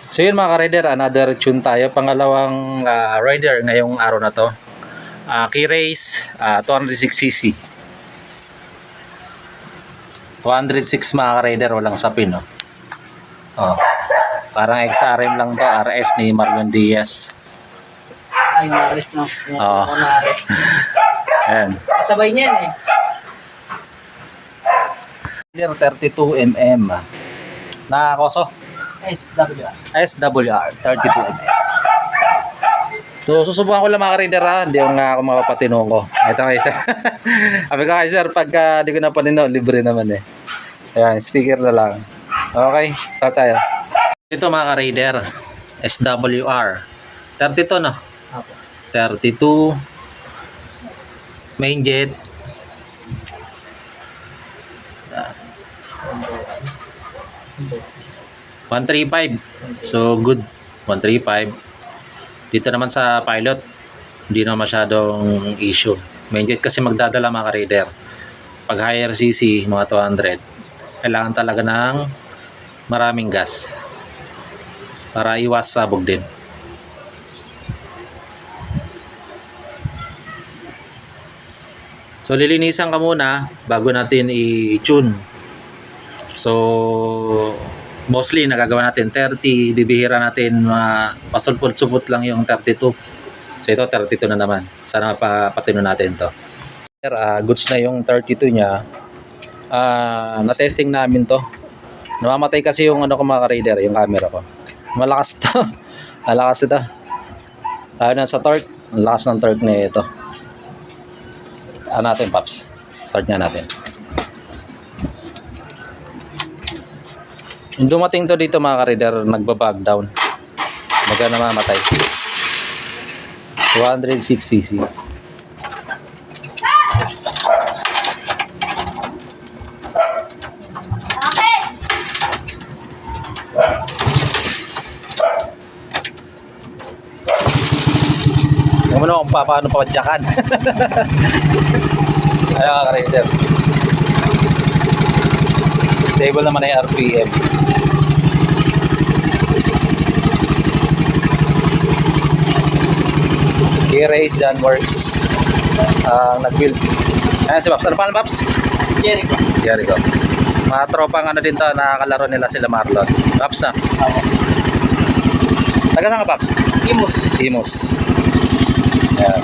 So yun mga ka-rider, another tune tayo. Pangalawang rider ngayong araw na to. Key race 206cc. 206 mga ka-rider, walang sapin, no? Oh. Parang XRM lang to, RS ni Marlon Diaz. Ay, Nares no. Oo. Nares. Ayan. Kasabay niyan eh. 32mm. Na koso? SWR. SWR 32mm. So susubukan ko lang mga ka-rider, ha. Hindi ako nga ako makapatinong ko. Ito kay sir. Sabi ko kay sir, pagka di ko na panino, libre naman eh. Ayan, sticker na lang. Okay, start tayo. Ito mga ka-rider, SWR 32 no? Apo. 32 main jet. $135. So good. 135. Dito naman sa pilot, hindi na masyadong issue. Main jet kasi magdadala mga ka-rider. Pag higher CC, mga 200, kailangan talaga ng maraming gas para iwas sabog din. So lilinisan ka muna bago natin i-tune. So mostly nagagawa natin 30, bibihira natin pasulpot-supot lang yung 32. So ito 32 na naman. Sana mapapatino natin to. Goods na yung 32 niya. Na-testing namin to. Namamatay kasi yung ano ko mga ka-rider, yung camera ko. Malakas to. Malakas ito. Na sa torque, ang lakas ng torque na ito. Natin Paps. Start nga natin. Yung dumating to dito mga ka-rider, nagbabag down. Baga namamatay. 206cc. Yung ano kung paano papadyakan. Ayun mga ka-rider. Stable naman na yung RPM. Key race John Works. Nag-build. Ayan si Paps. Ano pa Paps? Jericho. Jericho. Mga tropang ano din to, nakakalaro nila sila Marlon. Paps na. Apo. Taga saan ka Paps? Imus. Imus. Ayan.